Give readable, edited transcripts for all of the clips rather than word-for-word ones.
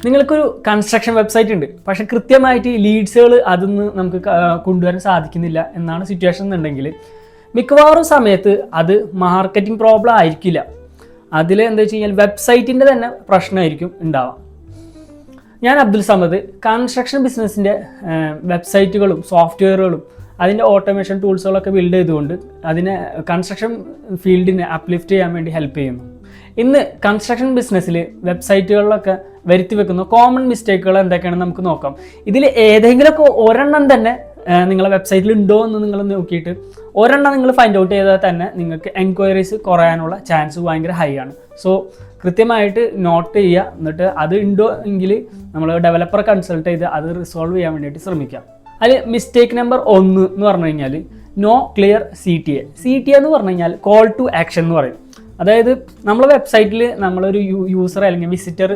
നിങ്ങൾക്കൊരു construction website ഉണ്ട്, പക്ഷേ കൃത്യമായിട്ട് ലീഡ്സുകൾ അതിന്ന് നമുക്ക് കൊണ്ടുവരാൻ സാധിക്കുന്നില്ല എന്നാണ് സിറ്റുവേഷൻ എന്നുണ്ടെങ്കിൽ മിക്കവാറും സമയത്ത് അത് മാർക്കറ്റിംഗ് പ്രോബ്ലം ആയിരിക്കില്ല. അതിൽ എന്താ വെച്ച് കഴിഞ്ഞാൽ വെബ്സൈറ്റിൻ്റെ തന്നെ പ്രശ്നമായിരിക്കും ഉണ്ടാവാം. ഞാൻ അബ്ദുൽ സമദ്. കൺസ്ട്രക്ഷൻ ബിസിനസ്സിൻ്റെ വെബ്സൈറ്റുകളും സോഫ്റ്റ്വെയറുകളും അതിൻ്റെ ഓട്ടോമേഷൻ ടൂൾസുകളൊക്കെ ബിൽഡ് ചെയ്തുകൊണ്ട് അതിനെ കൺസ്ട്രക്ഷൻ ഫീൽഡിനെ അപ്ലിഫ്റ്റ് ചെയ്യാൻ വേണ്ടി ഹെൽപ്പ് ചെയ്യുന്നു. ഇന്ന് കൺസ്ട്രക്ഷൻ ബിസിനസ്സിൽ വെബ്സൈറ്റുകളിലൊക്കെ വരുത്തി വെക്കുന്ന കോമൺ മിസ്റ്റേക്കുകൾ എന്തൊക്കെയാണെന്ന് നമുക്ക് നോക്കാം. ഇതിൽ ഏതെങ്കിലുമൊക്കെ ഒരെണ്ണം തന്നെ നിങ്ങളെ വെബ്സൈറ്റിൽ ഉണ്ടോ എന്ന് നിങ്ങൾ നോക്കിയിട്ട് ഒരെണ്ണം നിങ്ങൾ ഫൈൻഡ് ഔട്ട് ചെയ്താൽ തന്നെ നിങ്ങൾക്ക് എൻക്വയറീസ് കുറയാനുള്ള ചാൻസ് ഭയങ്കര ഹൈ ആണ്. സോ കൃത്യമായിട്ട് നോട്ട് ചെയ്യുക, എന്നിട്ട് അത് ഉണ്ടോ എങ്കിൽ നമ്മൾ ഡെവലപ്പറെ കൺസൾട്ട് ചെയ്ത് അത് റിസോൾവ് ചെയ്യാൻ വേണ്ടിയിട്ട് ശ്രമിക്കാം. അതിൽ മിസ്റ്റേക്ക് നമ്പർ 1 എന്ന് പറഞ്ഞു കഴിഞ്ഞാൽ നോ ക്ലിയർ CTA. CTA എന്ന് പറഞ്ഞു കഴിഞ്ഞാൽ കോൾ ടു ആക്ഷൻ എന്ന് പറയും. അതായത് നമ്മളെ വെബ്സൈറ്റിൽ നമ്മളൊരു യൂസർ അല്ലെങ്കിൽ വിസിറ്റർ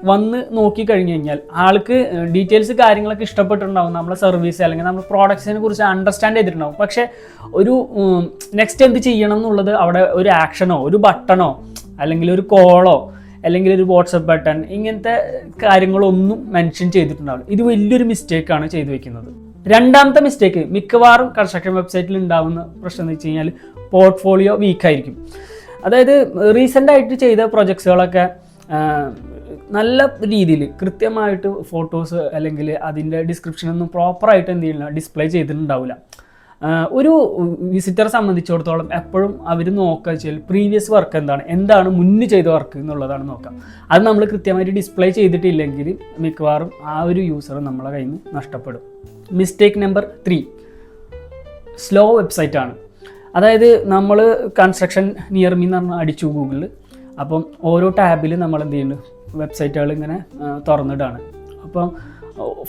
വന്ന് നോക്കി കഴിഞ്ഞ് കഴിഞ്ഞാൽ ആൾക്ക് ഡീറ്റെയിൽസ് കാര്യങ്ങളൊക്കെ ഇഷ്ടപ്പെട്ടിട്ടുണ്ടാവും, നമ്മളെ സർവീസ് അല്ലെങ്കിൽ നമ്മുടെ പ്രോഡക്ട്സിനെ കുറിച്ച് അണ്ടർസ്റ്റാൻഡ് ചെയ്തിട്ടുണ്ടാവും. പക്ഷേ ഒരു നെക്സ്റ്റ് എന്ത് ചെയ്യണം എന്നുള്ളത് അവിടെ ഒരു ആക്ഷനോ ഒരു ബട്ടണോ അല്ലെങ്കിൽ ഒരു കോളോ അല്ലെങ്കിൽ ഒരു വാട്സപ്പ് ബട്ടൺ ഇങ്ങനത്തെ കാര്യങ്ങളൊന്നും മെൻഷൻ ചെയ്തിട്ടുണ്ടാവില്ല. ഇത് വലിയൊരു മിസ്റ്റേക്കാണ് ചെയ്തു വെക്കുന്നത്. രണ്ടാമത്തെ മിസ്റ്റേക്ക് മിക്കവാറും കൺസ്ട്രക്ഷൻ വെബ്സൈറ്റിൽ ഉണ്ടാകുന്ന പ്രശ്നം എന്ന് വെച്ച് കഴിഞ്ഞാൽ പോർട്ട്ഫോളിയോ വീക്കായിരിക്കും. അതായത് റീസെൻ്റായിട്ട് ചെയ്ത പ്രൊജക്ട്സുകളൊക്കെ നല്ല രീതിയിൽ കൃത്യമായിട്ട് ഫോട്ടോസ് അല്ലെങ്കിൽ അതിൻ്റെ ഡിസ്ക്രിപ്ഷനൊന്നും പ്രോപ്പറായിട്ട് എന്ത് ചെയ്യില്ല ഡിസ്പ്ലേ ചെയ്തിട്ടുണ്ടാവില്ല. ഒരു വിസിറ്ററെ സംബന്ധിച്ചിടത്തോളം എപ്പോഴും അവർ നോക്കുക വെച്ചാൽ പ്രീവിയസ് വർക്ക് എന്താണ് മുന്നേ ചെയ്ത വർക്ക് എന്നുള്ളതാണ് നോക്കാം. അത് നമ്മൾ കൃത്യമായിട്ട് ഡിസ്പ്ലേ ചെയ്തിട്ടില്ലെങ്കിൽ മിക്കവാറും ആ ഒരു യൂസർ നമ്മളെ കയ്യിൽ നിന്ന് നഷ്ടപ്പെടും. മിസ്റ്റേക്ക് നമ്പർ 3 സ്ലോ വെബ്സൈറ്റാണ്. അതായത് നമ്മൾ കൺസ്ട്രക്ഷൻ നിയർ മീ എന്ന് പറഞ്ഞാൽ അടിച്ചു ഗൂഗിളിൽ, അപ്പം ഓരോ ടാബിൽ നമ്മൾ എന്ത് ചെയ്യുന്നു വെബ്സൈറ്റുകൾ ഇങ്ങനെ തുറന്നിട്ടാണ്. അപ്പം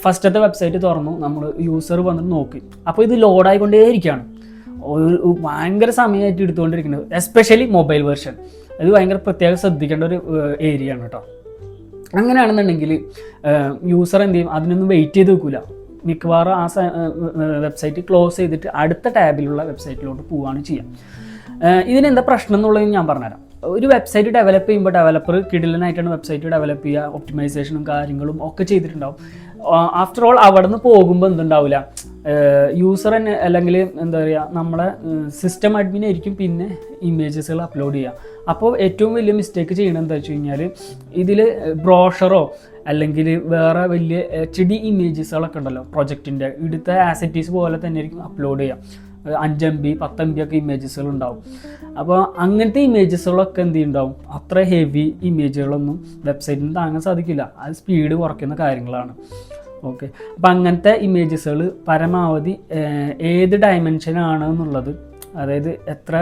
ഫസ്റ്റത്തെ വെബ്സൈറ്റ് തുറന്നു, നമ്മൾ യൂസർ വന്നിട്ട് നോക്കി, അപ്പോൾ ഇത് ലോഡായിക്കൊണ്ടേയിരിക്കുകയാണ്. ഒരു ഭയങ്കര സമയമായിട്ട് എടുത്തുകൊണ്ടിരിക്കുന്നത്, എസ്പെഷ്യലി മൊബൈൽ വെർഷൻ. ഇത് ഭയങ്കര പ്രത്യേകം ശ്രദ്ധിക്കേണ്ട ഒരു ഏരിയ ആണ് കേട്ടോ. അങ്ങനെയാണെന്നുണ്ടെങ്കിൽ യൂസർ എന്ത് ചെയ്യും, അതിനൊന്നും വെയിറ്റ് ചെയ്ത് വെക്കില്ല. മിക്കവാറും ആ വെബ്സൈറ്റ് ക്ലോസ് ചെയ്തിട്ട് അടുത്ത ടാബിലുള്ള വെബ്സൈറ്റിലോട്ട് പോവുകയാണ് ചെയ്യുക. ഇതിനെന്താ പ്രശ്നം എന്നുള്ളത് ഞാൻ പറഞ്ഞുതരാം. ഒരു വെബ്സൈറ്റ് ഡെവലപ്പ് ചെയ്യുമ്പോൾ ഡെവലപ്പർ കിടിലനായിട്ടാണ് വെബ്സൈറ്റ് ഡെവലപ്പ് ചെയ്യുക, ഒപ്റ്റിമൈസേഷനും കാര്യങ്ങളും ഒക്കെ ചെയ്തിട്ടുണ്ടാവും. ആഫ്റ്റർ ഓൾ അവിടെ നിന്ന് പോകുമ്പോൾ എന്തുണ്ടാവില്ല, യൂസർ തന്നെ അല്ലെങ്കിൽ എന്താ പറയുക നമ്മളെ സിസ്റ്റം അഡ്മിൻ ആയിരിക്കും പിന്നെ ഇമേജസുകൾ അപ്ലോഡ് ചെയ്യുക. അപ്പോൾ ഏറ്റവും വലിയ മിസ്റ്റേക്ക് ചെയ്യണമെന്ന് എന്താ വെച്ച് കഴിഞ്ഞാൽ ഇതിൽ ബ്രോഷറോ അല്ലെങ്കിൽ വേറെ വലിയ HD ഇമേജസുകളൊക്കെ ഉണ്ടല്ലോ പ്രൊജക്റ്റിൻ്റെ, ഇവിടുത്തെ ആസറ്റീസ് പോലെ തന്നെ ആയിരിക്കും അപ്ലോഡ് ചെയ്യുക. 5 MB 10 MB ഒക്കെ ഇമേജസുകൾ ഉണ്ടാവും. അപ്പോൾ അങ്ങനത്തെ ഇമേജസുകളൊക്കെ എന്ത് ഉണ്ടാവും, അത്ര ഹെവി ഇമേജുകളൊന്നും വെബ്സൈറ്റിന് താങ്ങാൻ സാധിക്കില്ല. അത് സ്പീഡ് കുറയ്ക്കുന്ന കാര്യങ്ങളാണ്. ഓക്കെ, അപ്പോൾ അങ്ങനത്തെ ഇമേജസുകൾ പരമാവധി ഏത് ഡയമെൻഷനാണ് എന്നുള്ളത്, അതായത് എത്ര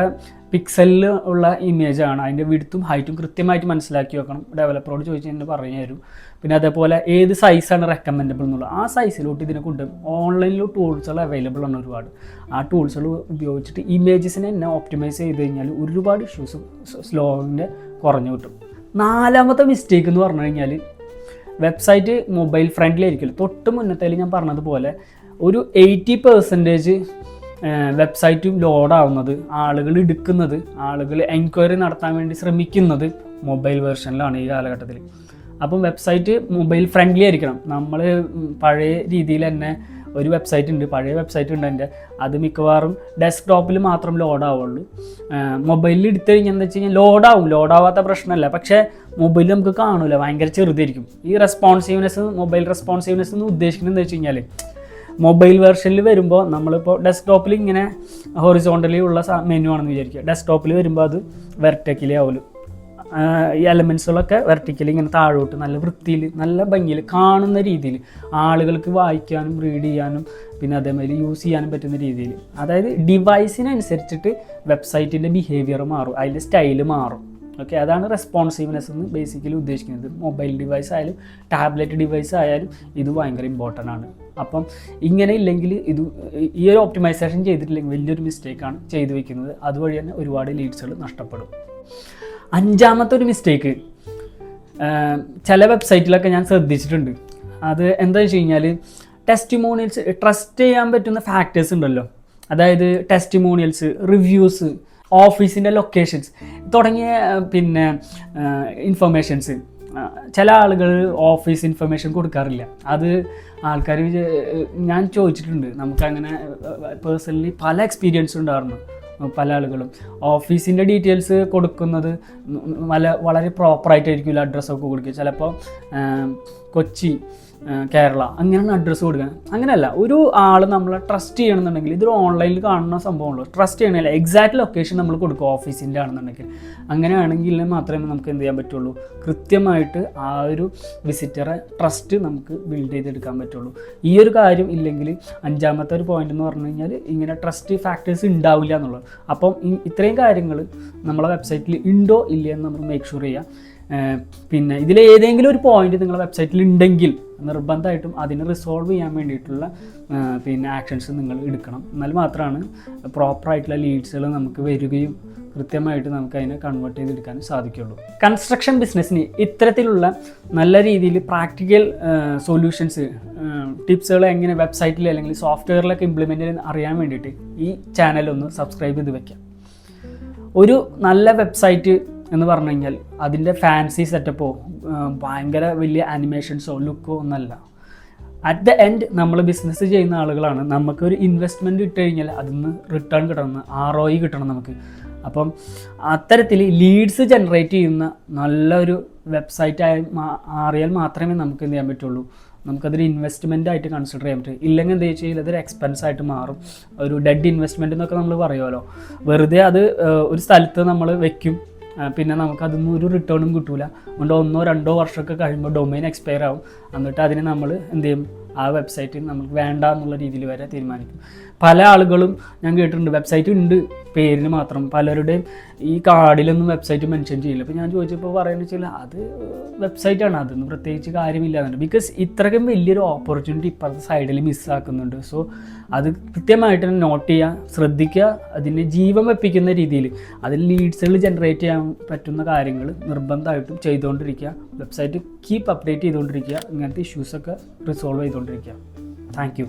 പിക്സലിൽ ഉള്ള ഇമേജാണ് അതിൻ്റെ വിഡ്ത്തും ഹൈറ്റും കൃത്യമായിട്ട് മനസ്സിലാക്കി വെക്കണം. ഡെവലപ്പറോട് ചോദിച്ചു കഴിഞ്ഞാൽ പറഞ്ഞു തരും. പിന്നെ അതേപോലെ ഏത് സൈസാണ് റെക്കമെൻഡബിൾ എന്നുള്ളത്, ആ സൈസിലോട്ട് ഇതിനെ കൊണ്ട് ഓൺലൈനിൽ ടൂൾസുകൾ അവൈലബിൾ ആണ് ഒരുപാട്. ആ ടൂൾസുകൾ ഉപയോഗിച്ചിട്ട് ഇമേജസിനെ തന്നെ ഓപ്റ്റിമൈസ് ചെയ്ത് കഴിഞ്ഞാൽ ഒരുപാട് ഇഷ്യൂസ് സ്ലോവിൻ്റെ കുറഞ്ഞു കിട്ടും. നാലാമത്തെ മിസ്റ്റേക്ക് എന്ന് പറഞ്ഞു കഴിഞ്ഞാൽ വെബ്സൈറ്റ് മൊബൈൽ ഫ്രണ്ട്ലി ആയിരിക്കില്ല. തൊട്ട് മുന്നത്തേൽ ഞാൻ പറഞ്ഞതുപോലെ ഒരു 80% വെബ്സൈറ്റും ലോഡാവുന്നത്, ആളുകൾ എടുക്കുന്നത്, ആളുകൾ എൻക്വയറി നടത്താൻ വേണ്ടി ശ്രമിക്കുന്നത് മൊബൈൽ വെർഷനിലാണ് ഈ കാലഘട്ടത്തിൽ. അപ്പം വെബ്സൈറ്റ് മൊബൈൽ ഫ്രണ്ട്ലി ആയിരിക്കണം. നമ്മൾ പഴയ രീതിയിൽ തന്നെ ഒരു വെബ്സൈറ്റ് ഉണ്ട്, പഴയ വെബ്സൈറ്റ് ഉണ്ട് എൻ്റെ, അത് മിക്കവാറും ഡെസ്ക്ടോപ്പിൽ മാത്രം ലോഡാവുള്ളൂ. മൊബൈലിൽ എടുത്തു കഴിഞ്ഞാൽ എന്താ വെച്ച് കഴിഞ്ഞാൽ ലോഡാവാത്ത പ്രശ്നമല്ല, പക്ഷേ മൊബൈലിൽ നമുക്ക് കാണില്ല, ഭയങ്കര ചെറുതായിരിക്കും. ഈ മൊബൈൽ റെസ്പോൺസീവ്നെസ് എന്ന് ഉദ്ദേശിക്കുന്നത് എന്താ വെച്ച് കഴിഞ്ഞാൽ മൊബൈൽ വെർഷനിൽ വരുമ്പോൾ നമ്മളിപ്പോൾ ഡെസ്ക്ടോപ്പിൽ ഇങ്ങനെ ഹൊറിസോണ്ടലി ഉള്ള മെനു ആണെന്ന് വിചാരിക്കുക, ഡെസ്ക്ടോപ്പിൽ വരുമ്പോൾ അത് വെർട്ടിക്കലി ആവുമല്ലോ. ഈ എലമെൻസുകളൊക്കെ വെർട്ടിക്കലി ഇങ്ങനെ താഴോട്ട് നല്ല വൃത്തിയിൽ നല്ല ഭംഗിയിൽ കാണുന്ന രീതിയിൽ ആളുകൾക്ക് വായിക്കാനും റീഡ് ചെയ്യാനും പിന്നെ അതേമാതിരി യൂസ് ചെയ്യാനും പറ്റുന്ന രീതിയിൽ, അതായത് ഡിവൈസിനനുസരിച്ചിട്ട് വെബ്സൈറ്റിൻ്റെ ബിഹേവിയർ മാറും, അതിൻ്റെ സ്റ്റൈല് മാറും. ഓക്കെ, അതാണ് റെസ്പോൺസീവ്നെസ് എന്ന് ബേസിക്കലി ഉദ്ദേശിക്കുന്നത്. മൊബൈൽ ഡിവൈസ് ആയാലും ടാബ്ലറ്റ് ഡിവൈസ് ആയാലും ഇത് ഭയങ്കര ഇമ്പോർട്ടൻ്റ് ആണ്. അപ്പം ഇങ്ങനെ ഇല്ലെങ്കിൽ ഈ ഒരു ഓപ്റ്റിമൈസേഷൻ ചെയ്തിട്ടില്ലെങ്കിൽ വലിയൊരു മിസ്റ്റേക്കാണ് ചെയ്തു വയ്ക്കുന്നത്. അതുവഴി തന്നെ ഒരുപാട് ലീഡ്സുകൾ നഷ്ടപ്പെടും. അഞ്ചാമത്തെ ഒരു മിസ്റ്റേക്ക് ചില വെബ്സൈറ്റിലൊക്കെ ഞാൻ ശ്രദ്ധിച്ചിട്ടുണ്ട്. അത് എന്താ വെച്ച് കഴിഞ്ഞാൽ ടെസ്റ്റിമോണിയൽസ്, ട്രസ്റ്റ് ചെയ്യാൻ പറ്റുന്ന ഫാക്ടേഴ്സ് ഉണ്ടല്ലോ, അതായത് ടെസ്റ്റിമോണിയൽസ്, റിവ്യൂസ്, ഓഫീസിൻ്റെ ലൊക്കേഷൻസ് തുടങ്ങിയ പിന്നെ ഇൻഫർമേഷൻസ് ചില ആളുകൾ ഓഫീസ് ഇൻഫർമേഷൻ കൊടുക്കാറില്ല. അത് ആൾക്കാർ ഞാൻ ചോദിച്ചിട്ടുണ്ട്, നമുക്കങ്ങനെ പേഴ്സണലി പല എക്സ്പീരിയൻസും ഉണ്ടായിരുന്നു. പല ആളുകളും ഓഫീസിൻ്റെ ഡീറ്റെയിൽസ് കൊടുക്കുന്നത് വളരെ പ്രോപ്പറായിട്ടായിരിക്കില്ല അഡ്രസ്സൊക്കെ കൊടുക്കുക. ചിലപ്പോൾ കൊച്ചി, കേരള അങ്ങനെയാണ് അഡ്രസ്സ് കൊടുക്കുക. അങ്ങനെയല്ല, ഒരു ആൾ നമ്മളെ ട്രസ്റ്റ് ചെയ്യണമെന്നുണ്ടെങ്കിൽ ഇതൊരു ഓൺലൈനിൽ കാണുന്ന സംഭവമുള്ളൂ. ട്രസ്റ്റ് ചെയ്യണമല്ല, എക്സാക്റ്റ് ലൊക്കേഷൻ നമ്മൾ കൊടുക്കും ഓഫീസിൻ്റെ ആണെന്നുണ്ടെങ്കിൽ. അങ്ങനെയാണെങ്കിൽ മാത്രമേ നമുക്ക് എന്ത് ചെയ്യാൻ പറ്റുള്ളൂ, കൃത്യമായിട്ട് ആ ഒരു വിസിറ്ററെ ട്രസ്റ്റ് നമുക്ക് ബിൽഡ് ചെയ്തെടുക്കാൻ പറ്റുള്ളൂ. ഈ ഒരു കാര്യം ഇല്ലെങ്കിൽ അഞ്ചാമത്തെ ഒരു പോയിന്റ് എന്ന് പറഞ്ഞു കഴിഞ്ഞാൽ ഇങ്ങനെ ട്രസ്റ്റ് ഫാക്ടേഴ്സ് ഉണ്ടാവില്ല എന്നുള്ളത്. അപ്പം ഇത്രയും കാര്യങ്ങൾ നമ്മളെ വെബ്സൈറ്റിൽ ഉണ്ടോ ഇല്ലയോ എന്ന് നമ്മൾ മേക്ക് ഷുവർ ചെയ്യുക. പിന്നെ ഇതിലേതെങ്കിലും ഒരു പോയിന്റ് നിങ്ങളുടെ വെബ്സൈറ്റിൽ ഉണ്ടെങ്കിൽ നിർബന്ധമായിട്ടും അതിനെ റിസോൾവ് ചെയ്യാൻ വേണ്ടിയിട്ടുള്ള പിന്നെ ആക്ഷൻസ് നിങ്ങൾ എടുക്കണം. എന്നാൽ മാത്രമാണ് പ്രോപ്പറായിട്ടുള്ള ലീഡ്സുകൾ നമുക്ക് വരികയും കൃത്യമായിട്ട് നമുക്ക് അതിനെ കൺവേർട്ട് ചെയ്തെടുക്കാനും സാധിക്കുകയുള്ളൂ. കൺസ്ട്രക്ഷൻ ബിസിനസ്സിന് ഇത്തരത്തിലുള്ള നല്ല രീതിയിൽ പ്രാക്ടിക്കൽ സൊല്യൂഷൻസ്, ടിപ്സുകൾ എങ്ങനെ വെബ്സൈറ്റിൽ അല്ലെങ്കിൽ സോഫ്റ്റ്വെയറിലൊക്കെ ഇംപ്ലിമെൻ്റ് ചെയ്യാൻ അറിയാൻ വേണ്ടിയിട്ട് ഈ ചാനലൊന്ന് സബ്സ്ക്രൈബ് ചെയ്ത് വെക്കാം. ഒരു നല്ല വെബ്സൈറ്റ് എന്ന് പറഞ്ഞു കഴിഞ്ഞാൽ അതിൻ്റെ ഫാൻസി സെറ്റപ്പോ ഭയങ്കര വലിയ ആനിമേഷൻസോ ലുക്കോ ഒന്നല്ല. അറ്റ് ദ എൻഡ് നമ്മൾ ബിസിനസ് ചെയ്യുന്ന ആളുകളാണ്. നമുക്കൊരു ഇൻവെസ്റ്റ്മെൻറ്റ് ഇട്ട് കഴിഞ്ഞാൽ അതിൽ നിന്ന് റിട്ടേൺ കിട്ടണം, ROI കിട്ടണം നമുക്ക്. അപ്പം അത്തരത്തിൽ ലീഡ്സ് ജനറേറ്റ് ചെയ്യുന്ന നല്ലൊരു വെബ്സൈറ്റ് മാറിയാൽ മാത്രമേ നമുക്ക് എന്ത് ചെയ്യാൻ പറ്റുള്ളൂ, നമുക്കതൊരു ഇൻവെസ്റ്റ്മെൻ്റ് ആയിട്ട് കൺസിഡർ ചെയ്യാൻ പറ്റും. ഇല്ലെങ്കിൽ എന്താ വെച്ച് കഴിഞ്ഞാൽ അതൊരു എക്സ്പെൻസ് ആയിട്ട് മാറും. ഒരു ഡെഡ് ഇൻവെസ്റ്റ്മെൻറ്റ് എന്നൊക്കെ നമ്മൾ പറയുമല്ലോ, വെറുതെ അത് ഒരു സ്ഥലത്ത് നമ്മൾ വെക്കും, പിന്നെ നമുക്കതൊന്നും ഒരു റിട്ടേണും കിട്ടില്ല. അതുകൊണ്ട് 1-2 വർഷമൊക്കെ കഴിയുമ്പോൾ ഡൊമൈൻ എക്സ്പയർ ആവും. എന്നിട്ട് അതിന് നമ്മൾ എന്ത് ചെയ്യും, ആ വെബ്സൈറ്റ് നമുക്ക് വേണ്ട എന്നുള്ള രീതിയിൽ വരെ തീരുമാനിക്കും. പല ആളുകളും ഞാൻ കേട്ടിട്ടുണ്ട്, വെബ്സൈറ്റ് ഉണ്ട് പേരിന് മാത്രം. പലരുടെയും ഈ കാർഡിലൊന്നും വെബ്സൈറ്റ് മെൻഷൻ ചെയ്യില്ല. അപ്പോൾ ഞാൻ ചോദിച്ചപ്പോൾ പറയുന്നത് വെച്ചാൽ അത് വെബ്സൈറ്റാണ്, അതൊന്നും പ്രത്യേകിച്ച് കാര്യമില്ല എന്നുണ്ട്. ബിക്കോസ് ഇത്രയ്ക്കും വലിയൊരു ഓപ്പർച്യൂണിറ്റി ഇപ്പോഴത്തെ സൈഡിൽ മിസ്സാക്കുന്നുണ്ട്. സോ അത് കൃത്യമായിട്ട് തന്നെ നോട്ട് ചെയ്യുക, ശ്രദ്ധിക്കുക. അതിനെ ജീവൻ വെപ്പിക്കുന്ന രീതിയിൽ അതിൽ ലീഡ്സുകൾ ജനറേറ്റ് ചെയ്യാൻ പറ്റുന്ന കാര്യങ്ങൾ നിർബന്ധമായിട്ടും ചെയ്തുകൊണ്ടിരിക്കുക. വെബ്സൈറ്റ് കീപ്പ് അപ്ഡേറ്റ് ചെയ്തുകൊണ്ടിരിക്കുക. ഇങ്ങനത്തെ ഇഷ്യൂസൊക്കെ റിസോൾവ് ചെയ്തുകൊണ്ടിരിക്കുക. Thank you.